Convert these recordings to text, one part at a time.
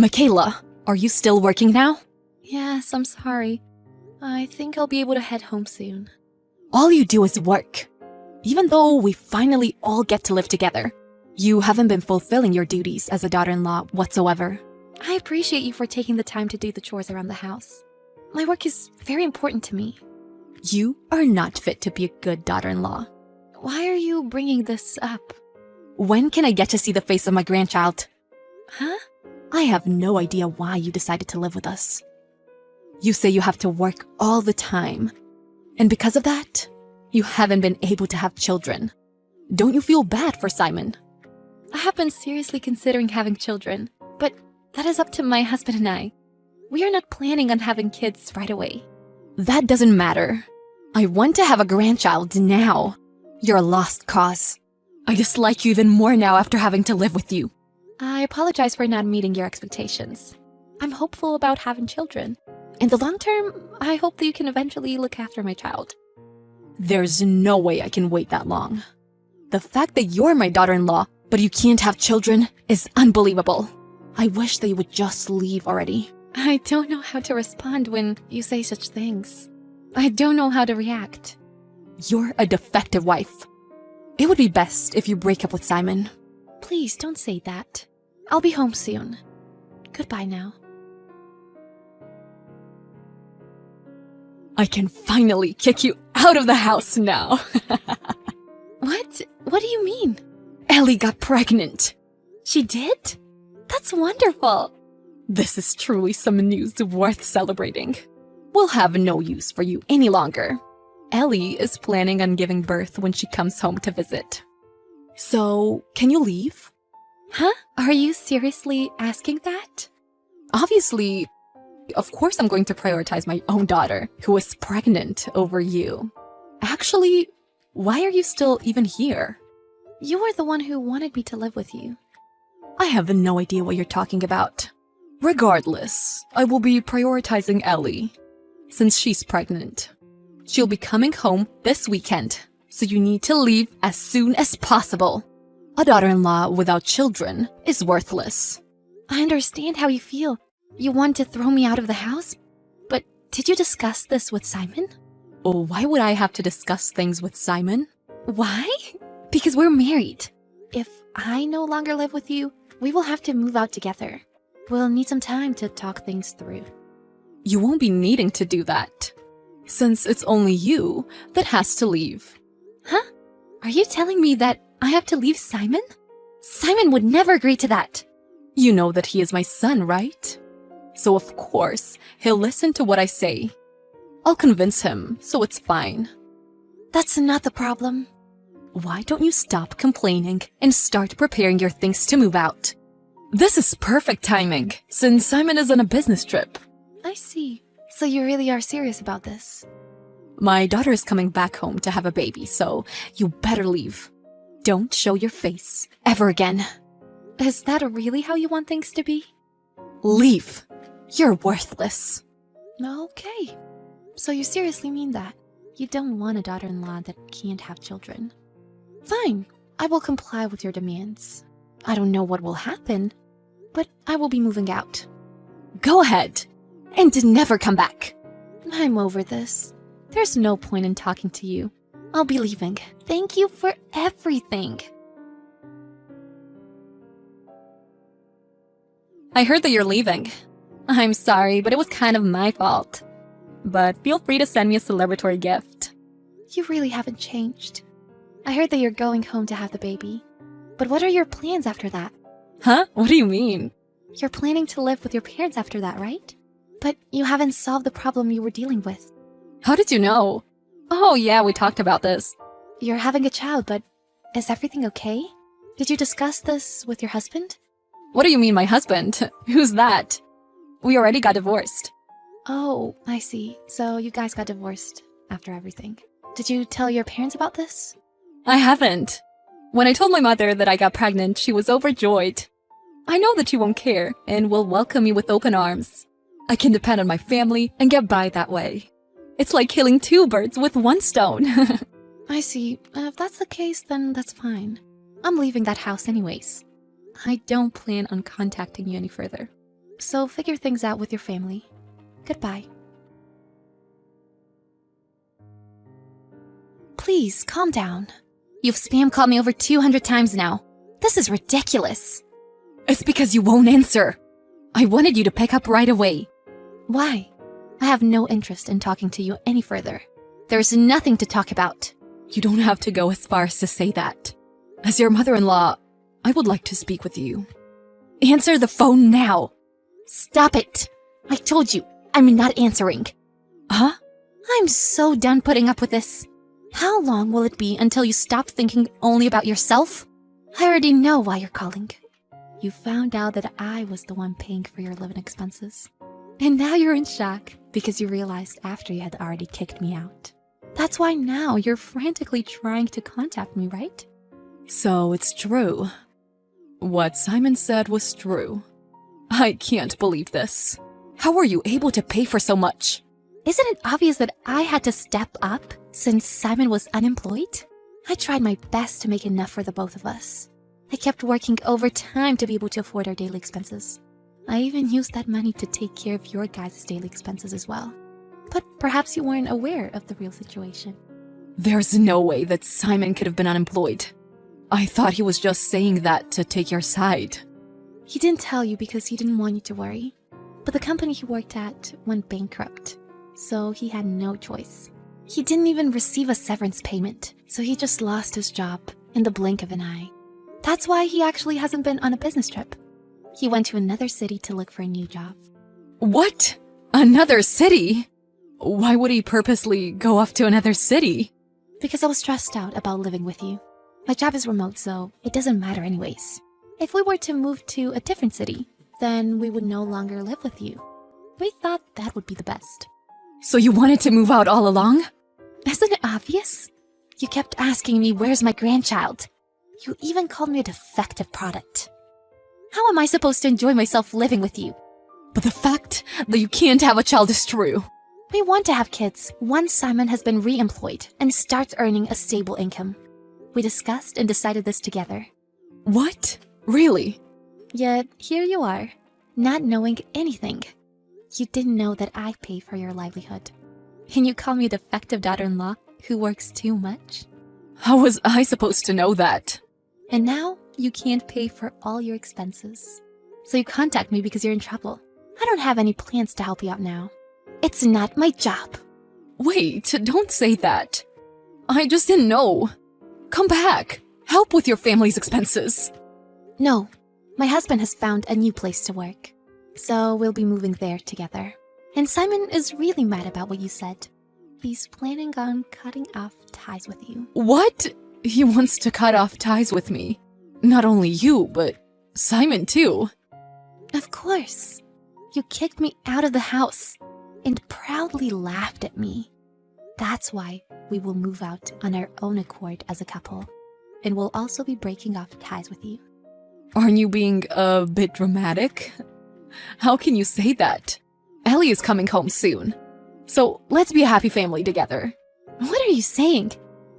Michaela, are you still working now? Yes, I'm sorry. I think I'll be able to head home soon. All you do is work. Even though we finally all get to live together, you haven't been fulfilling your duties as a daughter-in-law whatsoever. I appreciate you for taking the time to do the chores around the house. My work is very important to me. You are not fit to be a good daughter-in-law. Why are you bringing this up? When can I get to see the face of my grandchild? Huh? I have no idea why you decided to live with us. You say you have to work all the time, and because of that, you haven't been able to have children. Don't you feel bad for Simon? I have been seriously considering having children, but that is up to my husband and I. We are not planning on having kids right away. That doesn't matter. I want to have a grandchild now. You're a lost cause. I dislike you even more now after having to live with you. I apologize for not meeting your expectations. I'm hopeful about having children. In the long term, I hope that you can eventually look after my child. There's no way I can wait that long. The fact that you're my daughter-in-law, but you can't have children, is unbelievable. I wish that you would just leave already. I don't know how to respond when you say such things. I don't know how to react. You're a defective wife. It would be best if you break up with Simon. Please don't say that. I'll be home soon. Goodbye now. I can finally kick you out of the house now. What? What do you mean? Ellie got pregnant. She did? That's wonderful. This is truly some news worth celebrating. We'll have no use for you any longer. Ellie is planning on giving birth when she comes home to visit. So, can you leave? Huh? Are you seriously asking that? Obviously, of course I'm going to prioritize my own daughter, who is pregnant, over you. Actually, why are you still even here? You are the one who wanted me to live with you. I have no idea what you're talking about. Regardless, I will be prioritizing Ellie, since she's pregnant. She'll be coming home this weekend, so you need to leave as soon as possible. A daughter-in-law without children is worthless. I understand how you feel. You want to throw me out of the house? But did you discuss this with Simon? Oh, why would I have to discuss things with Simon? Why? Because we're married. If I no longer live with you, we will have to move out together. We'll need some time to talk things through. You won't be needing to do that, since it's only you that has to leave. Huh? Are you telling me that I have to leave Simon? Simon would never agree to that. You know that he is my son, right? So of course, he'll listen to what I say. I'll convince him, so it's fine. That's not the problem. Why don't you stop complaining and start preparing your things to move out? This is perfect timing, since Simon is on a business trip. I see. So you really are serious about this? My daughter is coming back home to have a baby, so you better leave. Don't show your face ever again. Is that really how you want things to be? Leave. You're worthless. Okay. So you seriously mean that? You don't want a daughter-in-law that can't have children? Fine. I will comply with your demands. I don't know what will happen, but I will be moving out. Go ahead, and never come back. I'm over this. There's no point in talking to you. I'll be leaving. Thank you for everything. I heard that you're leaving. I'm sorry, but it was kind of my fault. But feel free to send me a celebratory gift. You really haven't changed. I heard that you're going home to have the baby. But what are your plans after that? Huh? What do you mean? You're planning to live with your parents after that, right? But you haven't solved the problem you were dealing with. How did you know? Oh yeah, we talked about this. You're having a child, but is everything okay? Did you discuss this with your husband? What do you mean, my husband? Who's that? We already got divorced. Oh, I see. So you guys got divorced after everything. Did you tell your parents about this? I haven't. When I told my mother that I got pregnant, she was overjoyed. I know that she won't care and will welcome me with open arms. I can depend on my family and get by that way. It's like killing two birds with one stone. I see. If that's the case, then that's fine. I'm leaving that house anyways. I don't plan on contacting you any further. So figure things out with your family. Goodbye. Please, calm down. You've spam called me over 200 times now. This is ridiculous. It's because you won't answer. I wanted you to pick up right away. Why? I have no interest in talking to you any further. There's nothing to talk about. You don't have to go as far as to say that. As your mother-in-law, I would like to speak with you. Answer the phone now. Stop it. I told you, I'm not answering. Huh? I'm so done putting up with this. How long will it be until you stop thinking only about yourself? I already know why you're calling. You found out that I was the one paying for your living expenses. And now you're in shock because you realized after you had already kicked me out. That's why now you're frantically trying to contact me, right? So it's true. What Simon said was true. I can't believe this. How were you able to pay for so much? Isn't it obvious that I had to step up since Simon was unemployed? I tried my best to make enough for the both of us. I kept working overtime to be able to afford our daily expenses. I even used that money to take care of your guys' daily expenses as well. But perhaps you weren't aware of the real situation. There's no way that Simon could have been unemployed. I thought he was just saying that to take your side. He didn't tell you because he didn't want you to worry. But the company he worked at went bankrupt, so he had no choice. He didn't even receive a severance payment, so he just lost his job in the blink of an eye. That's why he actually hasn't been on a business trip. He went to another city to look for a new job. What? Another city? Why would he purposely go off to another city? Because I was stressed out about living with you. My job is remote, so it doesn't matter anyways. If we were to move to a different city, then we would no longer live with you. We thought that would be the best. So you wanted to move out all along? Isn't it obvious? You kept asking me where's my grandchild. You even called me a defective product. How am I supposed to enjoy myself living with you? But the fact that you can't have a child is true. We want to have kids once Simon has been re-employed and starts earning a stable income. We discussed and decided this together. What? Really? Yet here you are, not knowing anything. You didn't know that I pay for your livelihood. And you call me a defective daughter-in-law who works too much? How was I supposed to know that? And now you can't pay for all your expenses. So you contact me because you're in trouble. I don't have any plans to help you out now. It's not my job. Wait, don't say that. I just didn't know. Come back. Help with your family's expenses. No, my husband has found a new place to work. So we'll be moving there together. And Simon is really mad about what you said. He's planning on cutting off ties with you. What? He wants to cut off ties with me. Not only you, but Simon too. Of course. You kicked me out of the house and proudly laughed at me. That's why we will move out on our own accord as a couple. And we'll also be breaking off ties with you. Aren't you being a bit dramatic? How can you say that? Ellie is coming home soon. So let's be a happy family together. What are you saying?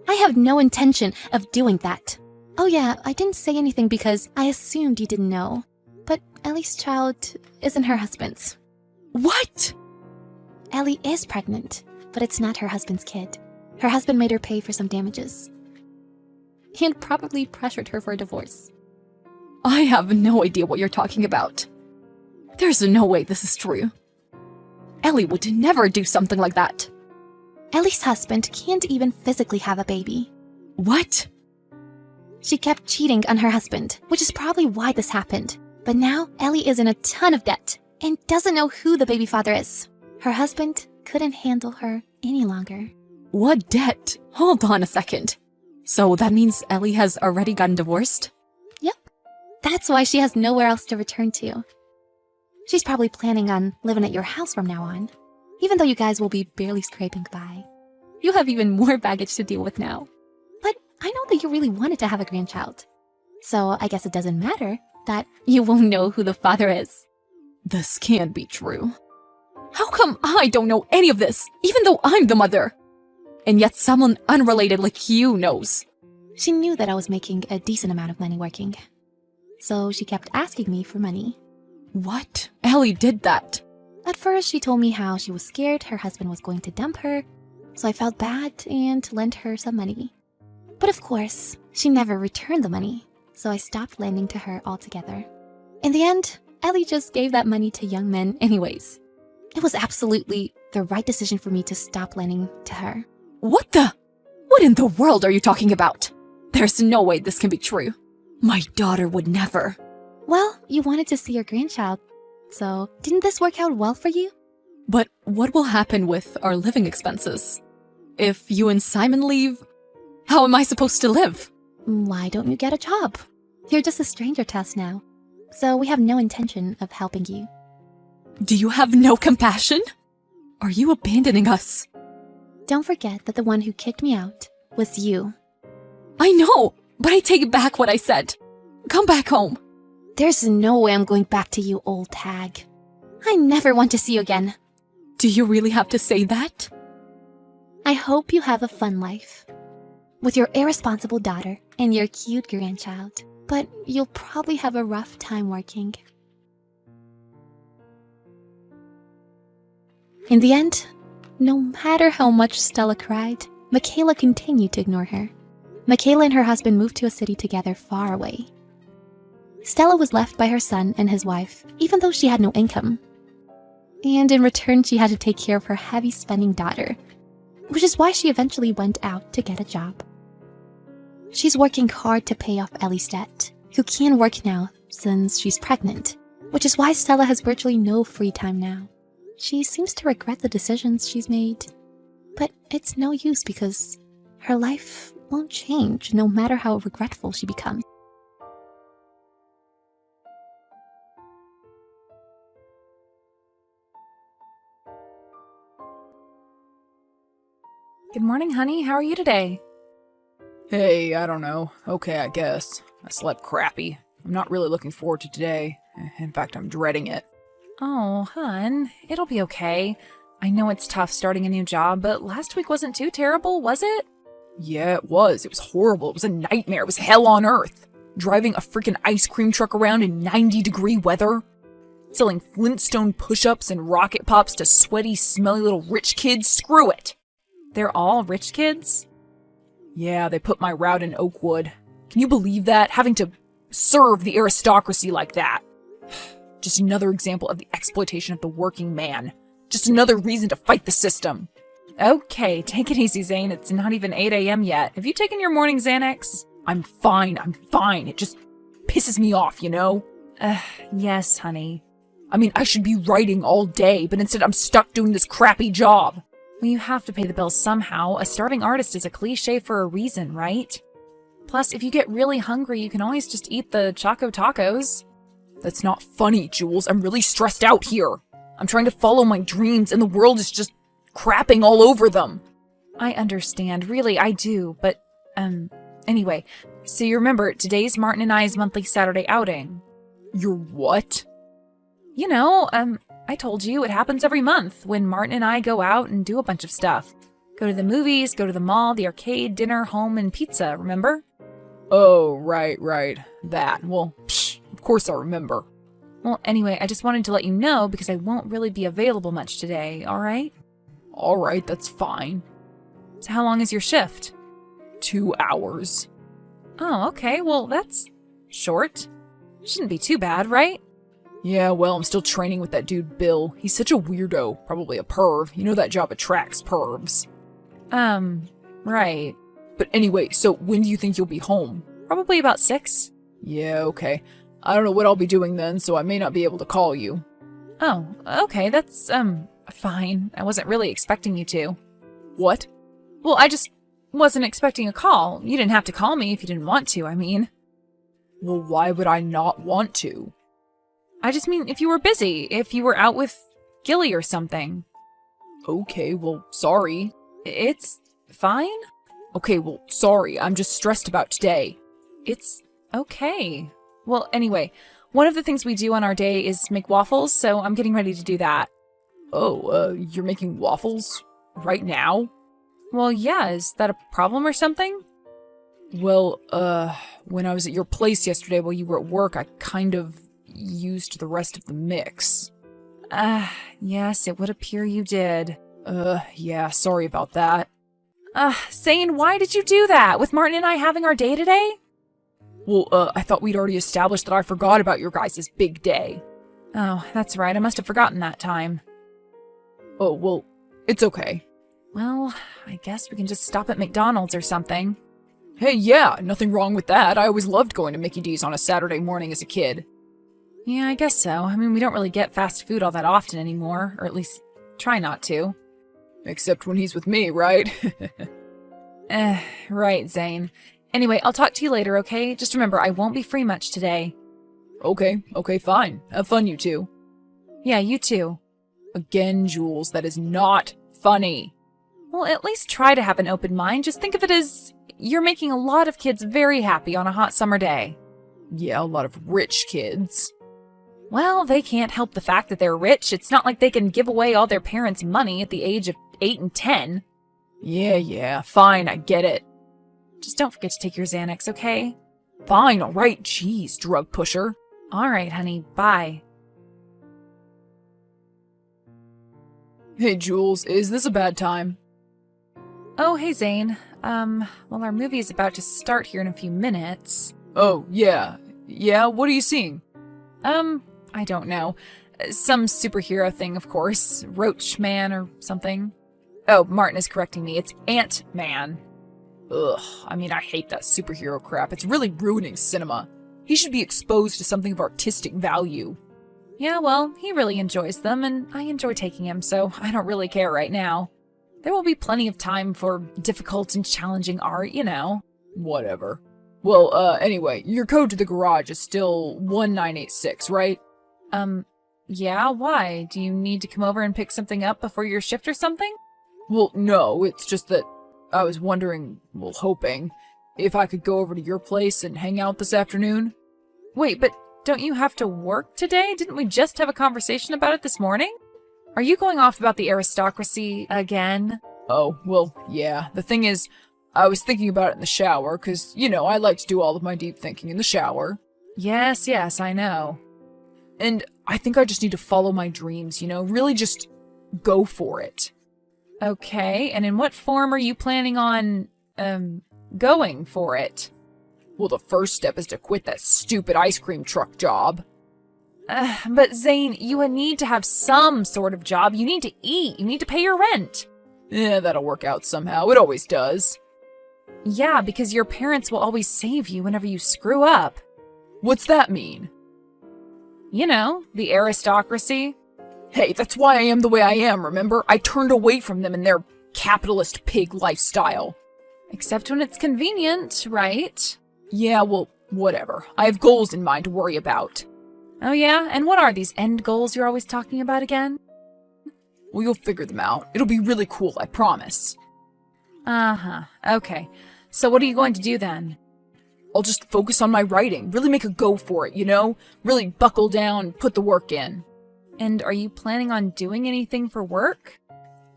I have no intention of doing that. Oh yeah, I didn't say anything because I assumed you didn't know. But Ellie's child isn't her husband's. What? Ellie is pregnant, but it's not her husband's kid. Her husband made her pay for some damages. And probably pressured her for a divorce. I have no idea what you're talking about. There's no way this is true. Ellie would never do something like that. Ellie's husband can't even physically have a baby. What? She kept cheating on her husband, which is probably why this happened. But now Ellie is in a ton of debt and doesn't know who the baby father is. Her husband couldn't handle her any longer. What debt? Hold on a second. So that means Ellie has already gotten divorced? Yep. That's why she has nowhere else to return to. She's probably planning on living at your house from now on, even though you guys will be barely scraping by. You have even more baggage to deal with now. But I know that you really wanted to have a grandchild. So I guess it doesn't matter that you won't know who the father is. This can't be true. How come I don't know any of this, even though I'm the mother? And yet someone unrelated like you knows. She knew that I was making a decent amount of money working. So she kept asking me for money. What? Ellie did that. At first, she told me how she was scared her husband was going to dump her, so I felt bad and lent her some money. But of course, she never returned the money, so I stopped lending to her altogether. In the end, Ellie just gave that money to young men anyways. It was absolutely the right decision for me to stop lending to her. What in the world are you talking about? There's no way this can be true. My daughter would never. Well, you wanted to see your grandchild, so didn't this work out well for you? But what will happen with our living expenses? If you and Simon leave, how am I supposed to live? Why don't you get a job? You're just a stranger to us now, so we have no intention of helping you. Do you have no compassion? Are you abandoning us? Don't forget that the one who kicked me out was you. I know, but I take back what I said. Come back home. There's no way I'm going back to you, old hag. I never want to see you again. Do you really have to say that? I hope you have a fun life with your irresponsible daughter and your cute grandchild, but you'll probably have a rough time working. In the end, no matter how much Stella cried, Michaela continued to ignore her. Michaela and her husband moved to a city together far away. Stella was left by her son and his wife, even though she had no income. And in return, she had to take care of her heavy-spending daughter, which is why she eventually went out to get a job. She's working hard to pay off Ellie's debt, who can't work now since she's pregnant, which is why Stella has virtually no free time now. She seems to regret the decisions she's made, but it's no use because her life won't change no matter how regretful she becomes. Good morning, honey. How are you today? Hey, I don't know. Okay, I guess. I slept crappy. I'm not really looking forward to today. In fact, I'm dreading it. Oh, hun, it'll be okay. I know it's tough starting a new job, but last week wasn't too terrible, was it? Yeah, it was. It was horrible. It was a nightmare. It was hell on earth. Driving a freaking ice cream truck around in 90-degree weather. Selling Flintstone push-ups and rocket pops to sweaty, smelly little rich kids. Screw it. They're all rich kids? Yeah, they put my route in Oakwood. Can you believe that? Having to serve the aristocracy like that. Just another example of the exploitation of the working man. Just another reason to fight the system. Okay, take it easy, Zane. It's not even 8 a.m. yet. Have you taken your morning Xanax? I'm fine. It just pisses me off, you know? Yes, honey. I mean, I should be writing all day, but instead I'm stuck doing this crappy job. Well, you have to pay the bills somehow. A starving artist is a cliche for a reason, right? Plus, if you get really hungry, you can always just eat the Choco Tacos. That's not funny, Jules. I'm really stressed out here. I'm trying to follow my dreams, and the world is just crapping all over them. I understand. Really, I do. But, anyway. So you remember, today's Martin and I's monthly Saturday outing. Your what? You know, I told you it happens every month when Martin and I go out and do a bunch of stuff. Go to the movies, go to the mall, the arcade, dinner, home, and pizza, remember? Oh, right. That. Well, of course I remember. Well, anyway, I just wanted to let you know because I won't really be available much today, alright? Alright, that's fine. So how long is your shift? 2 hours. Oh, okay, well, that's short. Shouldn't be too bad, right? Yeah, well, I'm still training with that dude Bill. He's such a weirdo, probably a perv. You know that job attracts pervs. Right. But anyway, so when do you think you'll be home? Probably about 6. Yeah, okay. I don't know what I'll be doing then, so I may not be able to call you. Oh, okay, that's, fine. I wasn't really expecting you to. What? Well, I just wasn't expecting a call. You didn't have to call me if you didn't want to, I mean. Well, why would I not want to? I just mean if you were busy, if you were out with Gilly or something. Okay, well, sorry. It's fine? Okay, well, sorry. I'm just stressed about today. It's okay. Well, anyway, one of the things we do on our day is make waffles, so I'm getting ready to do that. Oh, you're making waffles? Right now? Well, yeah, is that a problem or something? Well, when I was at your place yesterday while you were at work, I kind of used the rest of the mix. Yes, it would appear you did. Yeah, sorry about that. Zane, why did you do that? With Martin and I having our day today? Well, I thought we'd already established that I forgot about your guys' big day. Oh, that's right. I must have forgotten that time. Oh, well, it's okay. Well, I guess we can just stop at McDonald's or something. Hey, yeah, nothing wrong with that. I always loved going to Mickey D's on a Saturday morning as a kid. Yeah, I guess so. I mean, we don't really get fast food all that often anymore, or at least try not to. Except when he's with me, right? Right, Zane. Anyway, I'll talk to you later, okay? Just remember, I won't be free much today. Okay, fine. Have fun, you two. Yeah, you too. Again, Jules, that is not funny. Well, at least try to have an open mind. Just think of it as you're making a lot of kids very happy on a hot summer day. Yeah, a lot of rich kids. Well, they can't help the fact that they're rich. It's not like they can give away all their parents' money at the age of 8 and 10. Yeah, fine, I get it. Just don't forget to take your Xanax, okay? Fine, alright, jeez, drug pusher. All right, honey, bye. Hey, Jules, is this a bad time? Oh, hey, Zane. Well, our movie is about to start here in a few minutes. Oh, yeah. Yeah, what are you seeing? I don't know. Some superhero thing, of course. Roach Man or something. Oh, Martin is correcting me. It's Ant-Man. Ugh, I mean, I hate that superhero crap. It's really ruining cinema. He should be exposed to something of artistic value. Yeah, well, he really enjoys them, and I enjoy taking him, so I don't really care right now. There will be plenty of time for difficult and challenging art, you know. Whatever. Well, anyway, your code to the garage is still 1986, right? Yeah, why? Do you need to come over and pick something up before your shift or something? Well, no, it's just that I was wondering, well, hoping, if I could go over to your place and hang out this afternoon. Wait, but don't you have to work today? Didn't we just have a conversation about it this morning? Are you going off about the aristocracy again? Oh, well, yeah. The thing is, I was thinking about it in the shower, 'cause, you know, I like to do all of my deep thinking in the shower. Yes, I know. And I think I just need to follow my dreams, you know, really just go for it. Okay, and in what form are you planning on, going for it? Well, the first step is to quit that stupid ice cream truck job. But Zane, you need to have some sort of job. You need to eat. You need to pay your rent. Yeah, that'll work out somehow. It always does. Yeah, because your parents will always save you whenever you screw up. What's that mean? You know, the aristocracy. Hey, that's why I am the way I am, remember? I turned away from them and their capitalist pig lifestyle. Except when it's convenient, right? Yeah, well, whatever. I have goals in mind to worry about. Oh yeah? And what are these end goals you're always talking about again? Well, you'll figure them out. It'll be really cool, I promise. Uh-huh. Okay. So what are you going to do then? I'll just focus on my writing, really make a go for it, you know? Really buckle down, put the work in. And are you planning on doing anything for work?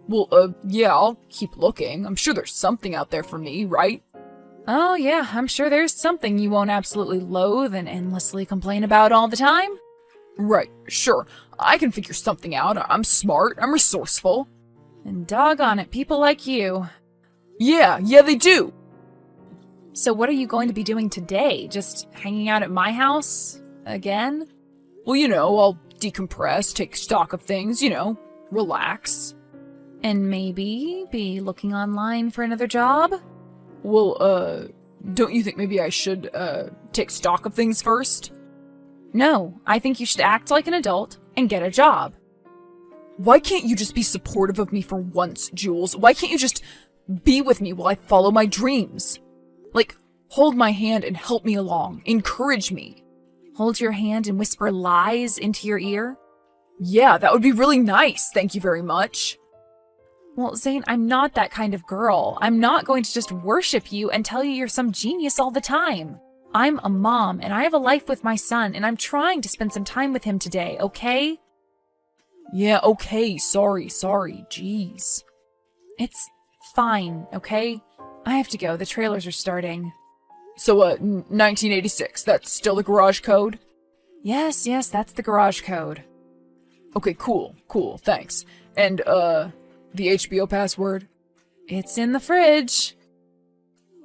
Well, yeah, I'll keep looking. I'm sure there's something out there for me, right? Oh yeah, I'm sure there's something you won't absolutely loathe and endlessly complain about all the time. Right, sure. I can figure something out. I'm smart, I'm resourceful. And doggone it, people like you. Yeah, they do. So what are you going to be doing today? Just hanging out at my house? Again? Well, you know, I'll decompress, take stock of things, you know, relax. And maybe be looking online for another job? Well, don't you think maybe I should, take stock of things first? No, I think you should act like an adult and get a job. Why can't you just be supportive of me for once, Jules? Why can't you just be with me while I follow my dreams? Like, hold my hand and help me along. Encourage me. Hold your hand and whisper lies into your ear? Yeah, that would be really nice. Thank you very much. Well, Zane, I'm not that kind of girl. I'm not going to just worship you and tell you you're some genius all the time. I'm a mom, and I have a life with my son, and I'm trying to spend some time with him today, okay? Yeah, okay. Sorry. Jeez. It's fine, okay? I have to go. The trailers are starting. So, 1986, that's still the garage code? Yes, that's the garage code. Okay, cool, thanks. And, the HBO password? It's in the fridge.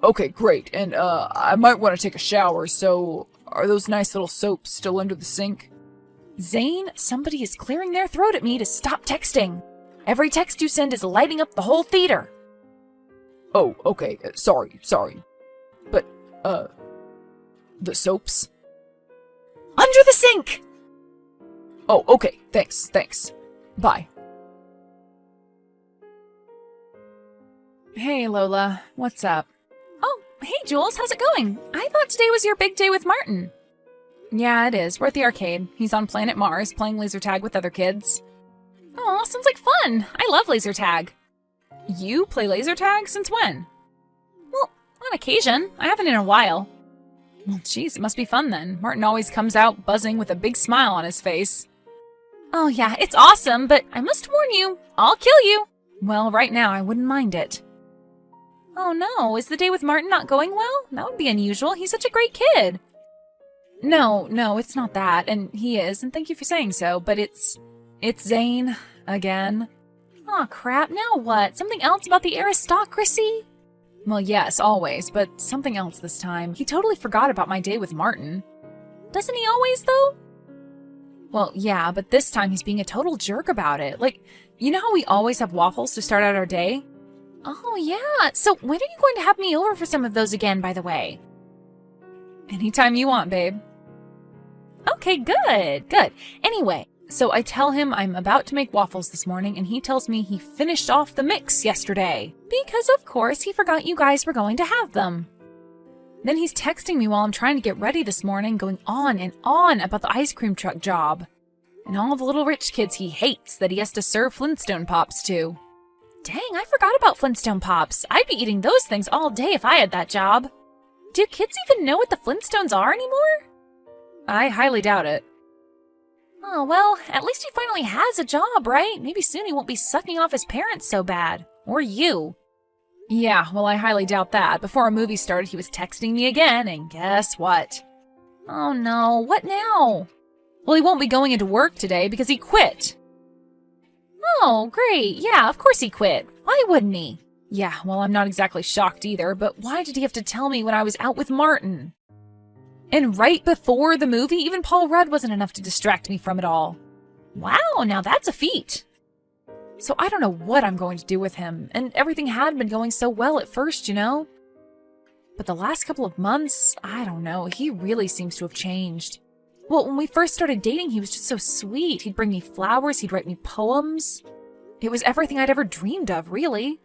Okay, great. And, I might want to take a shower, so are those nice little soaps still under the sink? Zane, somebody is clearing their throat at me to stop texting. Every text you send is lighting up the whole theater. Oh, okay, sorry. But, the soaps? Under the sink! Oh, okay, thanks. Bye. Hey, Lola, what's up? Oh, hey, Jules, how's it going? I thought today was your big day with Martin. Yeah, it is. We're at the arcade. He's on planet Mars playing laser tag with other kids. Oh, sounds like fun. I love laser tag. You play laser tag since when? Well, on occasion. I haven't in a while. Well, geez, it must be fun then. Martin always comes out buzzing with a big smile on his face. Oh yeah, it's awesome, but I must warn you, I'll kill you. Well, right now I wouldn't mind it. Oh no, is the day with Martin not going well? That would be unusual. He's such a great kid. No, it's not that, and he is, and thank you for saying so, but it's Zane, again. Aw, crap, now what? Something else about the aristocracy? Well, yes, always, but something else this time. He totally forgot about my day with Martin. Doesn't he always, though? Well, yeah, but this time he's being a total jerk about it. Like, you know how we always have waffles to start out our day? Oh, yeah. So when are you going to have me over for some of those again, by the way? Anytime you want, babe. Okay, good. Anyway, so I tell him I'm about to make waffles this morning, and he tells me he finished off the mix yesterday. Because, of course, he forgot you guys were going to have them. Then he's texting me while I'm trying to get ready this morning, going on and on about the ice cream truck job. And all the little rich kids he hates that he has to serve Flintstone Pops to. Dang, I forgot about Flintstone Pops. I'd be eating those things all day if I had that job. Do kids even know what the Flintstones are anymore? I highly doubt it. Oh, well, at least he finally has a job, right? Maybe soon he won't be sucking off his parents so bad. Or you. Yeah, well, I highly doubt that. Before our movie started, he was texting me again, and guess what? Oh no, what now? Well, he won't be going into work today because he quit. Oh, great. Yeah, of course he quit. Why wouldn't he? Yeah, well, I'm not exactly shocked either, but why did he have to tell me when I was out with Martin? And right before the movie, even Paul Rudd wasn't enough to distract me from it all. Wow, now that's a feat. So I don't know what I'm going to do with him, and everything had been going so well at first, you know? But the last couple of months, I don't know, he really seems to have changed. Well, when we first started dating, he was just so sweet. He'd bring me flowers, he'd write me poems. It was everything I'd ever dreamed of, really.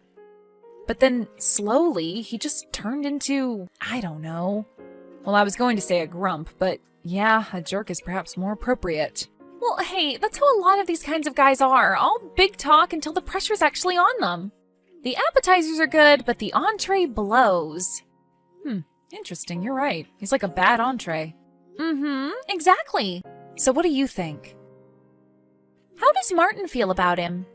But then, slowly, he just turned into, I don't know. Well, I was going to say a grump, but yeah, a jerk is perhaps more appropriate. Well, hey, that's how a lot of these kinds of guys are. All big talk until the pressure's actually on them. The appetizers are good, but the entree blows. Interesting, you're right. He's like a bad entree. Exactly. So what do you think? How does Martin feel about him?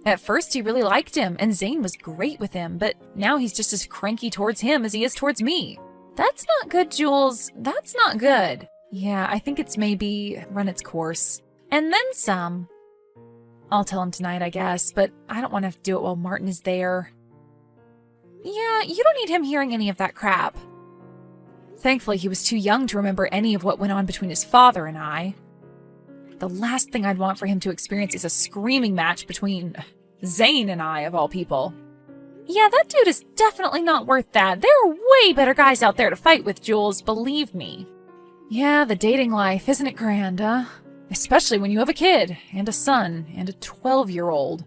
At first he really liked him, and Zane was great with him, but now he's just as cranky towards him as he is towards me. That's not good, Jules. That's not good. Yeah, I think it's maybe run its course. And then some. I'll tell him tonight, I guess, but I don't want to have to do it while Martin is there. Yeah, you don't need him hearing any of that crap. Thankfully, he was too young to remember any of what went on between his father and I. The last thing I'd want for him to experience is a screaming match between Zane and I, of all people. Yeah, that dude is definitely not worth that. There are way better guys out there to fight with, Jules, believe me. Yeah, the dating life, isn't it grand, huh? Especially when you have a kid, and a son, and a 12-year-old.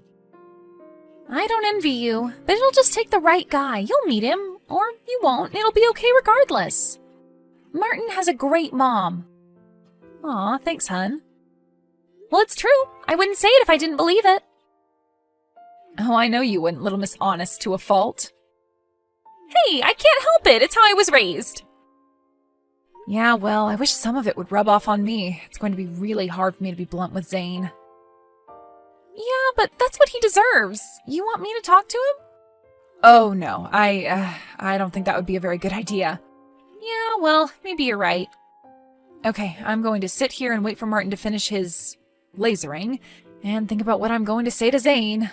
I don't envy you, but it'll just take the right guy. You'll meet him, or you won't. It'll be okay regardless. Martin has a great mom. Aw, thanks, hun. Well, it's true. I wouldn't say it if I didn't believe it. Oh, I know you wouldn't, little Miss Honest to a fault. Hey, I can't help it. It's how I was raised. Yeah, well, I wish some of it would rub off on me. It's going to be really hard for me to be blunt with Zane. Yeah, but that's what he deserves. You want me to talk to him? Oh, no. I don't think that would be a very good idea. Yeah, well, maybe you're right. Okay, I'm going to sit here and wait for Martin to finish his lasering and think about what I'm going to say to Zane.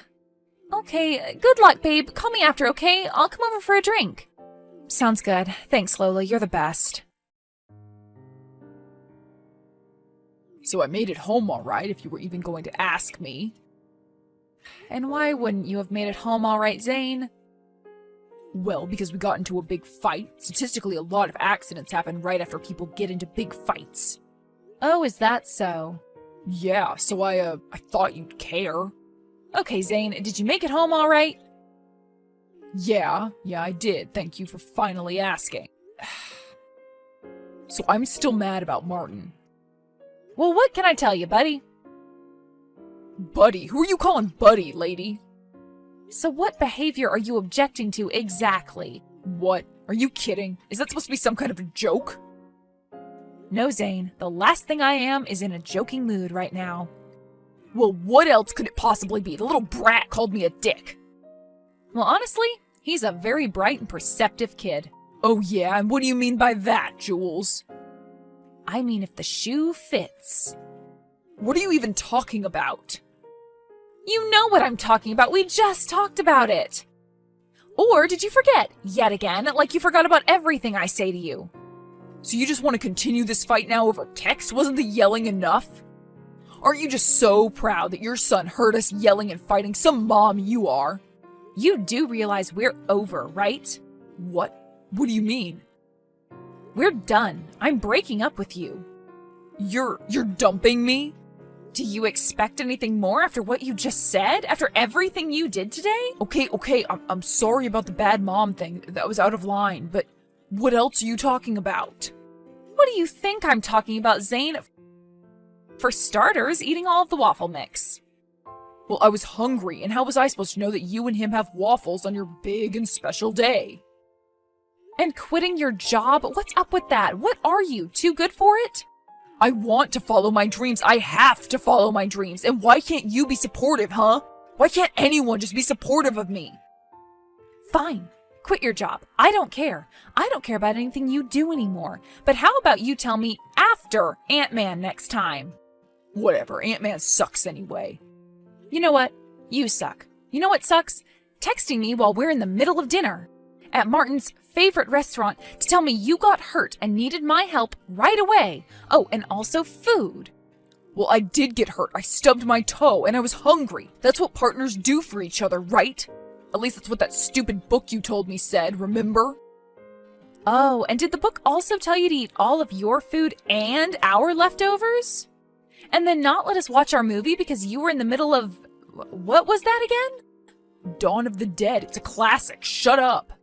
Okay, good luck, babe. Call me after, okay? I'll come over for a drink. Sounds good. Thanks, Lola. You're the best. So I made it home all right, if you were even going to ask me. And why wouldn't you have made it home all right, Zane? Well, because we got into a big fight. Statistically, a lot of accidents happen right after people get into big fights. Oh, is that so? Yeah, so I thought you'd care. Okay, Zane, did you make it home all right? Yeah, I did. Thank you for finally asking. So I'm still mad about Martin. Well, what can I tell you, buddy? Buddy? Who are you calling buddy, lady? So what behavior are you objecting to exactly? What? Are you kidding? Is that supposed to be some kind of a joke? No, Zane. The last thing I am is in a joking mood right now. Well, what else could it possibly be? The little brat called me a dick. Well, honestly, he's a very bright and perceptive kid. Oh yeah? And what do you mean by that, Jules? I mean, if the shoe fits. What are you even talking about? You know what I'm talking about. We just talked about it. Or did you forget? Yet again, like you forgot about everything I say to you. So you just want to continue this fight now over text? Wasn't the yelling enough? Aren't you just so proud that your son heard us yelling and fighting? Some mom you are. You do realize we're over, right? What? What do you mean? We're done. I'm breaking up with you. You're dumping me? Do you expect anything more after what you just said? After everything you did today? Okay, I'm sorry about the bad mom thing. That was out of line, but what else are you talking about? What do you think I'm talking about, Zane? For starters, eating all of the waffle mix. Well, I was hungry, and how was I supposed to know that you and him have waffles on your big and special day? And quitting your job? What's up with that? What are you, too good for it? I want to follow my dreams. I have to follow my dreams. And why can't you be supportive, huh? Why can't anyone just be supportive of me? Fine. Quit your job. I don't care. I don't care about anything you do anymore. But how about you tell me after Ant-Man next time? Whatever. Ant-Man sucks anyway. You know what? You suck. You know what sucks? Texting me while we're in the middle of dinner at Martin's favorite restaurant to tell me you got hurt and needed my help right away. Oh, and also food. Well, I did get hurt. I stubbed my toe and I was hungry. That's what partners do for each other, right? At least that's what that stupid book you told me said, remember? Oh, and did the book also tell you to eat all of your food and our leftovers? And then not let us watch our movie because you were in the middle of... What was that again? Dawn of the Dead. It's a classic. Shut up.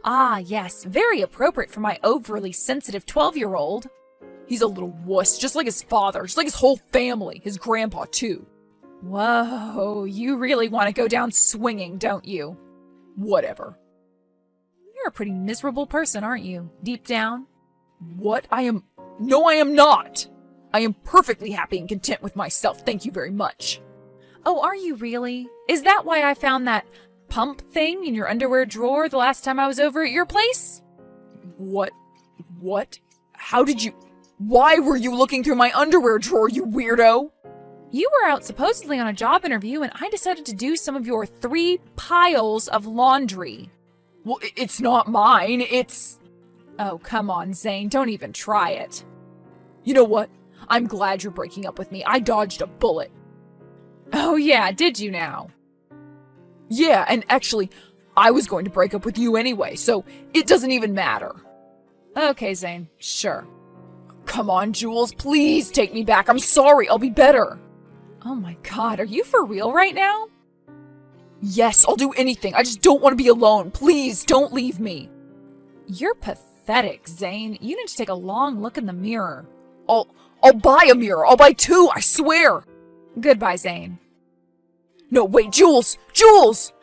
Ah, yes, very appropriate for my overly sensitive 12-year-old. He's a little wuss, just like his father, just like his whole family, his grandpa too. Whoa, you really want to go down swinging, don't you? Whatever. You're a pretty miserable person, aren't you, deep down? What? No, I am not. I am perfectly happy and content with myself, thank you very much. Oh, are you really? Is that why I found that pump thing in your underwear drawer the last time I was over at your place? What? How did you... Why were you looking through my underwear drawer, you weirdo? You were out supposedly on a job interview and I decided to do some of your 3 piles of laundry. Well, it's not mine, it's... Oh, come on, Zane, don't even try it. You know what? I'm glad you're breaking up with me. I dodged a bullet. Oh yeah, did you now? Yeah, and actually, I was going to break up with you anyway, so it doesn't even matter. Okay, Zane, sure. Come on, Jules, please take me back. I'm sorry, I'll be better. Oh my god, are you for real right now? Yes, I'll do anything. I just don't want to be alone. Please, don't leave me. You're pathetic, Zane. You need to take a long look in the mirror. I'll buy a mirror. I'll buy 2, I swear. Goodbye, Zane. No, wait, Jules! Jules!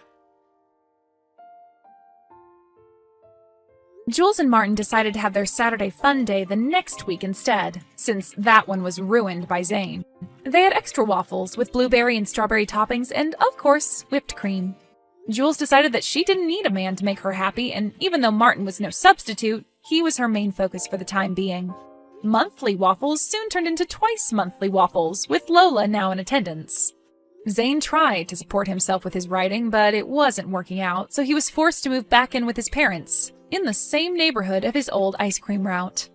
Jules and Martin decided to have their Saturday fun day the next week instead, since that one was ruined by Zane. They had extra waffles with blueberry and strawberry toppings and, of course, whipped cream. Jules decided that she didn't need a man to make her happy, and even though Martin was no substitute, he was her main focus for the time being. Monthly waffles soon turned into twice monthly waffles, with Lola now in attendance. Zane tried to support himself with his writing, but it wasn't working out, so he was forced to move back in with his parents, in the same neighborhood of his old ice cream route.